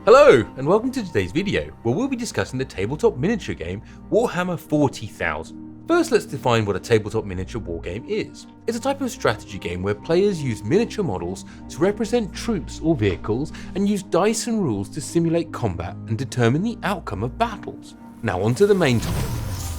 Hello, and welcome to today's video, where we'll be discussing the tabletop miniature game Warhammer 40,000. First, let's define what a tabletop miniature wargame is. It's a type of strategy game where players use miniature models to represent troops or vehicles and use dice and rules to simulate combat and determine the outcome of battles. Now onto the main topic.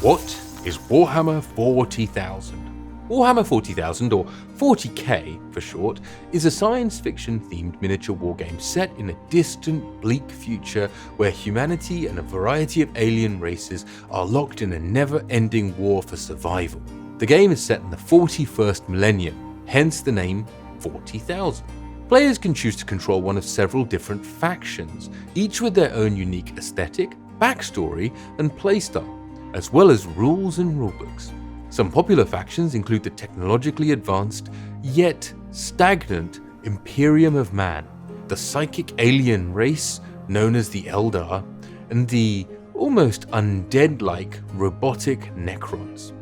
What is Warhammer 40,000? Warhammer 40,000, or 40k for short, is a science fiction themed miniature wargame set in a distant, bleak future where humanity and a variety of alien races are locked in a never-ending war for survival. The game is set in the 41st millennium, hence the name 40,000. Players can choose to control one of several different factions, each with their own unique aesthetic, backstory, and playstyle, as well as rules and rulebooks. Some popular factions include the technologically advanced, yet stagnant Imperium of Man, the psychic alien race known as the Eldar, and the almost undead-like robotic Necrons.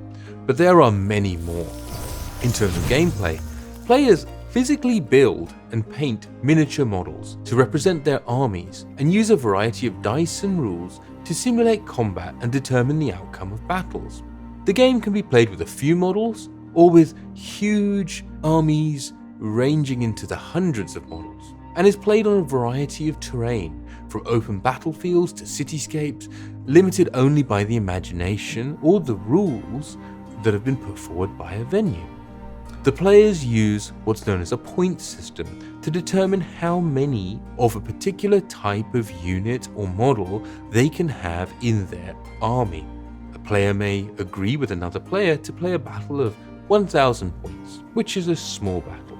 But there are many more. In terms of gameplay, players physically build and paint miniature models to represent their armies and use a variety of dice and rules to simulate combat and determine the outcome of battles. The game can be played with a few models or with huge armies ranging into the hundreds of models, and is played on a variety of terrain, from open battlefields to cityscapes, limited only by the imagination or the rules that have been put forward by a venue. The players use what's known as a point system to determine how many of a particular type of unit or model they can have in their army. A player may agree with another player to play a battle of 1,000 points, which is a small battle.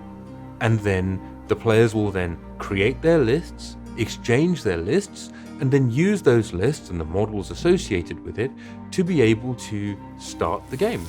And then the players will then create their lists, exchange their lists, and then use those lists and the models associated with it to be able to start the game.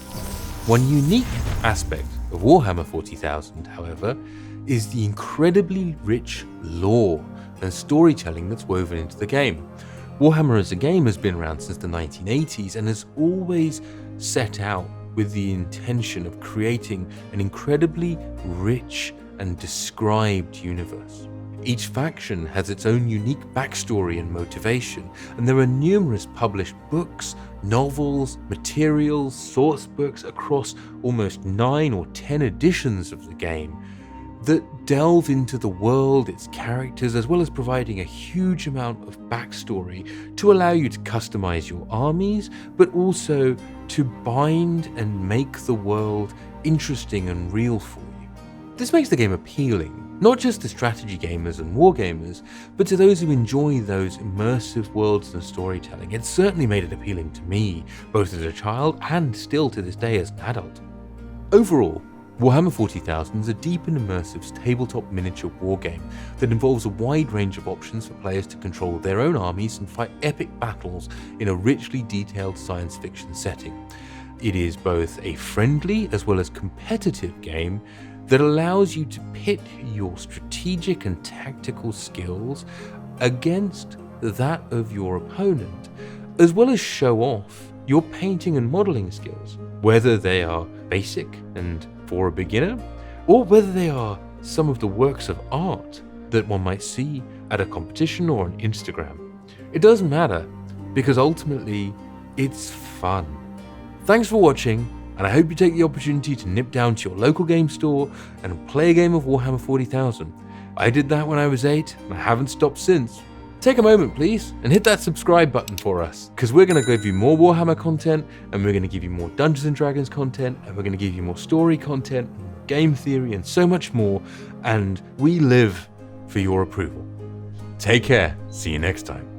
One unique aspect of Warhammer 40,000, however, is the incredibly rich lore and storytelling that's woven into the game. Warhammer as a game has been around since the 1980s and has always set out with the intention of creating an incredibly rich and described universe. Each faction has its own unique backstory and motivation, and there are numerous published books, novels, materials, source books across almost 9 or 10 editions of the game that delve into the world, its characters, as well as providing a huge amount of backstory to allow you to customize your armies, but also to bind and make the world interesting and real for you. This makes the game appealing, not just to strategy gamers and wargamers, but to those who enjoy those immersive worlds and storytelling. It certainly made it appealing to me, both as a child and still to this day as an adult. Overall, Warhammer 40,000 is a deep and immersive tabletop miniature wargame that involves a wide range of options for players to control their own armies and fight epic battles in a richly detailed science fiction setting. It is both a friendly as well as competitive game that allows you to pit your strategic and tactical skills against that of your opponent, as well as show off your painting and modeling skills, whether they are basic and for a beginner, or whether they are some of the works of art that one might see at a competition or on Instagram. It doesn't matter, because ultimately, it's fun. Thanks for watching, and I hope you take the opportunity to nip down to your local game store and play a game of Warhammer 40,000. I did that when I was 8, and I haven't stopped since. Take a moment, please, and hit that subscribe button for us, because we're going to give you more Warhammer content, and we're going to give you more Dungeons & Dragons content, and we're going to give you more story content, game theory, and so much more, and we live for your approval. Take care, see you next time.